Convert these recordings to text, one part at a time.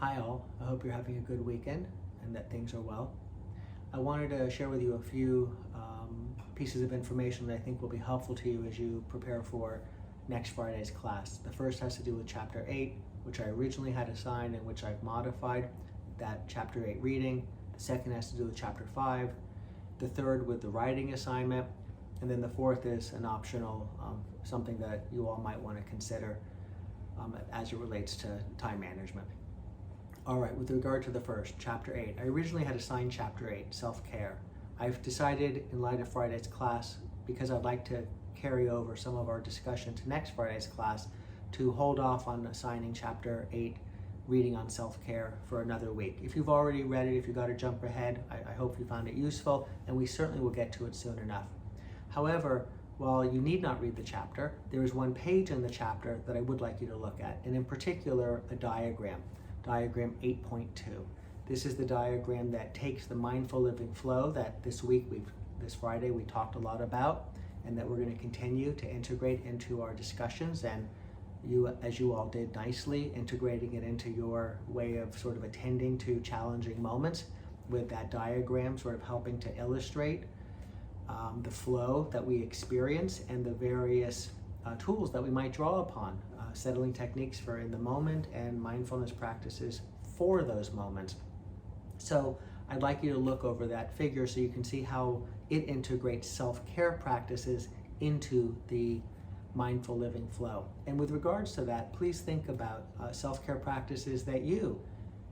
Hi all, I hope you're having a good weekend and that things are well. I wanted to share with you a few pieces of information that I think will be helpful to you as you prepare for next Friday's class. The first has to do with Chapter 8, which I originally had assigned and which I've modified, that Chapter 8 reading. The second has to do with Chapter 5. The third with the writing assignment. And then the fourth is an optional, something that you all might want to consider as it relates to time management. All right, with regard to the first, Chapter 8, I originally had assigned Chapter 8, Self-Care. I've decided in light of Friday's class, because I'd like to carry over some of our discussion to next Friday's class, to hold off on assigning Chapter 8, reading on self-care, for another week. If you've already read it, if you got to jump ahead, I hope you found it useful, and we certainly will get to it soon enough. However, while you need not read the chapter, there is one page in the chapter that I would like you to look at, and in particular, a diagram. Diagram 8.2. This is the diagram that takes the mindful living flow that this Friday we talked a lot about, and that we're going to continue to integrate into our discussions, and as you all did nicely, integrating it into your way of sort of attending to challenging moments with that diagram sort of helping to illustrate the flow that we experience and the various tools that we might draw upon, settling techniques for in the moment and mindfulness practices for those moments. So I'd like you to look over that figure so you can see how it integrates self-care practices into the mindful living flow. And with regards to that, please think about self-care practices that you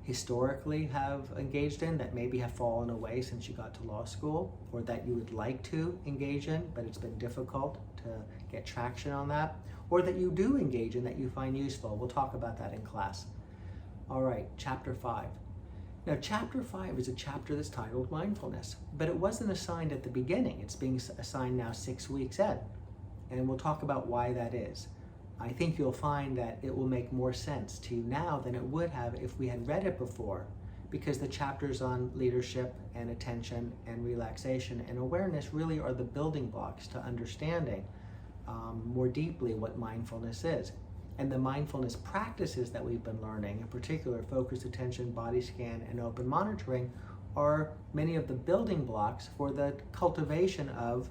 historically have engaged in that maybe have fallen away since you got to law school, or that you would like to engage in, but it's been difficult to get traction on that, or that you do engage in that you find useful. We'll talk about that in class. All right, Chapter 5. Now, Chapter 5 is a chapter that's titled Mindfulness, but it wasn't assigned at the beginning. It's being assigned now 6 weeks in, and we'll talk about why that is. I think you'll find that it will make more sense to you now than it would have if we had read it before, because the chapters on leadership and attention and relaxation and awareness really are the building blocks to understanding more deeply what mindfulness is. And the mindfulness practices that we've been learning, in particular focused attention, body scan, and open monitoring, are many of the building blocks for the cultivation of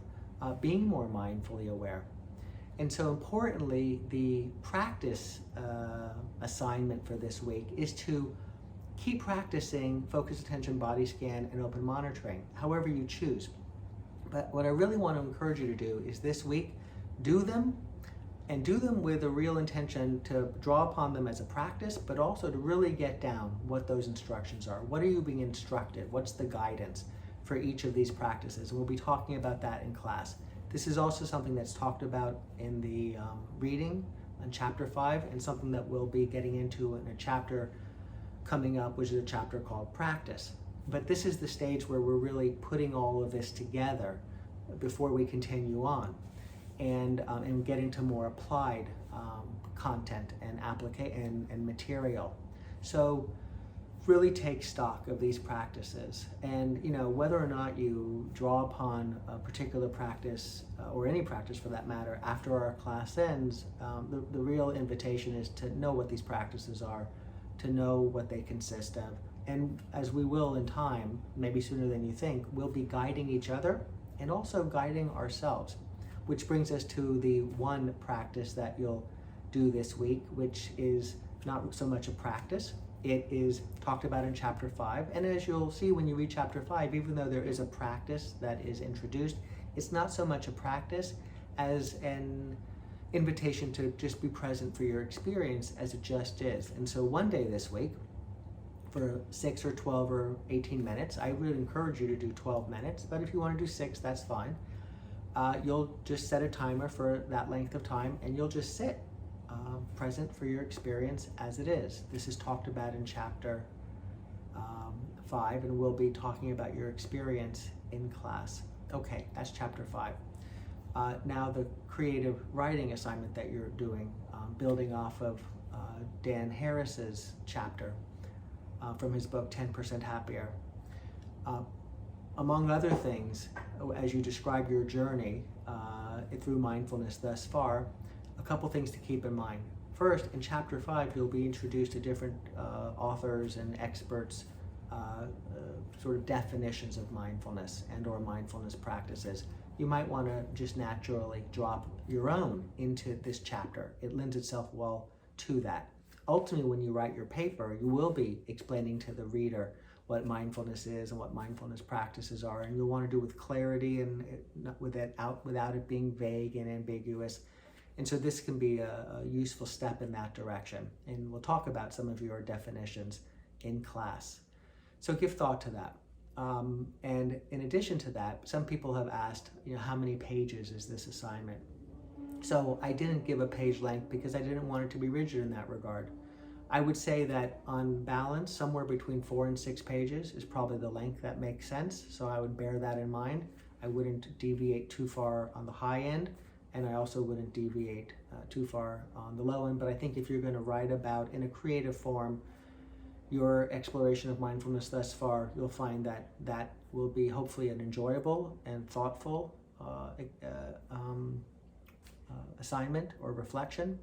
being more mindfully aware. And so importantly, the practice assignment for this week is to keep practicing focused attention, body scan, and open monitoring, however you choose. But what I really want to encourage you to do is this week, do them, and do them with a real intention to draw upon them as a practice, but also to really get down what those instructions are. What are you being instructed? What's the guidance for each of these practices? And we'll be talking about that in class. This is also something that's talked about in the reading on Chapter 5, and something that we'll be getting into in a chapter coming up, which is a chapter called Practice. But this is the stage where we're really putting all of this together before we continue on, and getting to more applied content and material. So really take stock of these practices, and whether or not you draw upon a particular practice or any practice for that matter after our class ends, the real invitation is to know what these practices are, to know what they consist of, and as we will in time, maybe sooner than you think, we'll be guiding each other and also guiding ourselves, which brings us to the one practice that you'll do this week, which is not so much a practice. It is talked about in Chapter 5, and as you'll see when you read Chapter 5, even though there is a practice that is introduced, it's not so much a practice as an invitation to just be present for your experience as it just is. And so one day this week, for 6 or 12 or 18 minutes, I would encourage you to do 12 minutes, but if you want to do 6, that's fine. You'll just set a timer for that length of time, and you'll just sit present for your experience as it is. This is talked about in Chapter 5, and we'll be talking about your experience in class. Okay, that's Chapter 5. Now the creative writing assignment that you're doing, building off of Dan Harris's chapter from his book 10% Happier. Among other things, as you describe your journey through mindfulness thus far, a couple things to keep in mind. First, in chapter 5, you'll be introduced to different authors and experts, sort of definitions of mindfulness and or mindfulness practices. You might want to just naturally drop your own into this chapter. It lends itself well to that. Ultimately, when you write your paper, you will be explaining to the reader what mindfulness is and what mindfulness practices are, and you'll want to do it with clarity and without it being vague and ambiguous. And so this can be a useful step in that direction. And we'll talk about some of your definitions in class. So give thought to that. And in addition to that, some people have asked, how many pages is this assignment? So I didn't give a page length because I didn't want it to be rigid in that regard. I would say that on balance, somewhere between 4 and 6 pages is probably the length that makes sense. So I would bear that in mind. I wouldn't deviate too far on the high end, and I also wouldn't deviate too far on the low end. But I think if you're going to write about, in a creative form, your exploration of mindfulness thus far, you'll find that that will be hopefully an enjoyable and thoughtful assignment or reflection.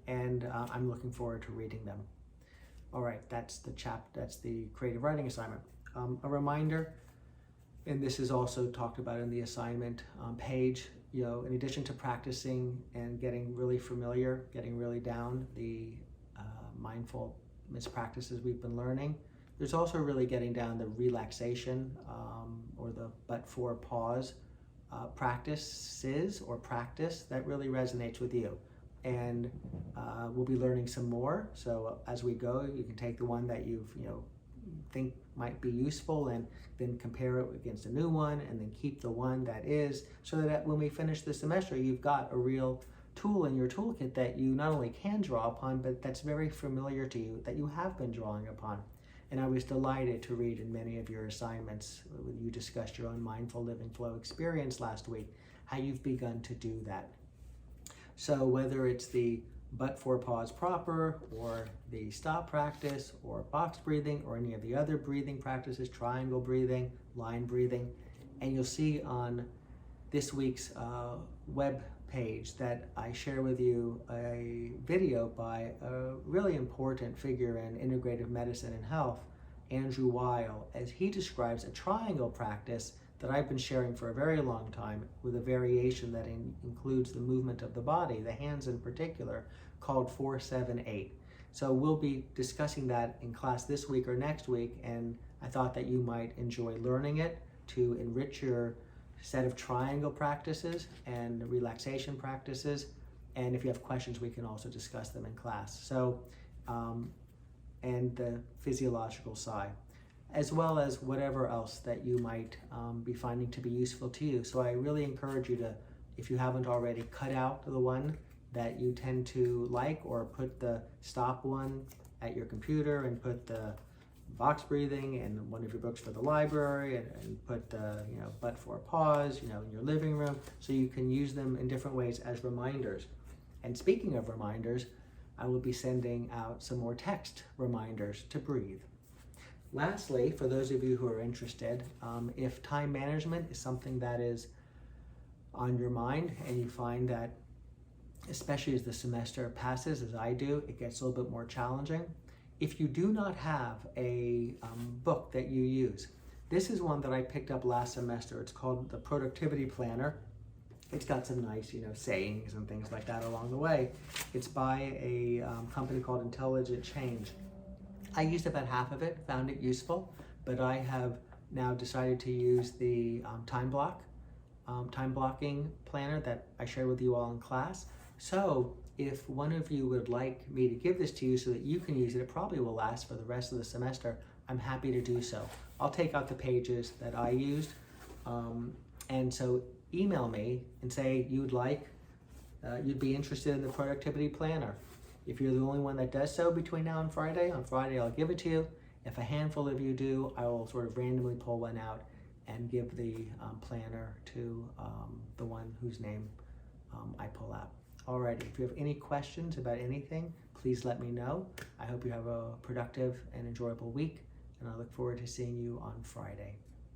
And I'm looking forward to reading them. All right, that's the creative writing assignment. A reminder, and this is also talked about in the assignment page, in addition to practicing and getting really familiar, getting really down the mindfulness practices we've been learning, there's also really getting down the relaxation or the but-for pause practices or practice that really resonates with you. And we'll be learning some more. So as we go, you can take the one that you've think might be useful and then compare it against a new one, and then keep the one that is, so that when we finish the semester, you've got a real tool in your toolkit that you not only can draw upon, but that's very familiar to you, that you have been drawing upon. And I was delighted to read in many of your assignments, when you discussed your own mindful living flow experience last week, how you've begun to do that. So whether it's the but-for pause proper, or the stop practice, or box breathing, or any of the other breathing practices, triangle breathing, line breathing, and you'll see on this week's web page that I share with you a video by a really important figure in integrative medicine and health, Andrew Weil, as he describes a triangle practice that I've been sharing for a very long time, with a variation that includes the movement of the body, the hands in particular, called 4-7-8. So we'll be discussing that in class this week or next week, and I thought that you might enjoy learning it to enrich your set of triangle practices and relaxation practices. And if you have questions, we can also discuss them in class. So, and the physiological side, as well as whatever else that you might be finding to be useful to you. So I really encourage you to, if you haven't already, cut out the one that you tend to like, or put the stop one at your computer, and put the box breathing in one of your books for the library, and put the but-for pause in your living room, so you can use them in different ways as reminders. And speaking of reminders, I will be sending out some more text reminders to breathe. Lastly, for those of you who are interested, if time management is something that is on your mind, and you find that, especially as the semester passes, as I do, it gets a little bit more challenging. If you do not have a book that you use, this is one that I picked up last semester. It's called the Productivity Planner. It's got some nice, sayings and things like that along the way. It's by a company called Intelligent Change. I used about half of it, found it useful, but I have now decided to use the time blocking planner that I shared with you all in class. So if one of you would like me to give this to you so that you can use it, it probably will last for the rest of the semester, I'm happy to do so. I'll take out the pages that I used, and so email me and say you'd be interested in the productivity planner. If you're the only one that does so between now and Friday, on Friday I'll give it to you. If a handful of you do, I will sort of randomly pull one out and give the planner to the one whose name I pull out. Alrighty, if you have any questions about anything, please let me know. I hope you have a productive and enjoyable week, and I look forward to seeing you on Friday.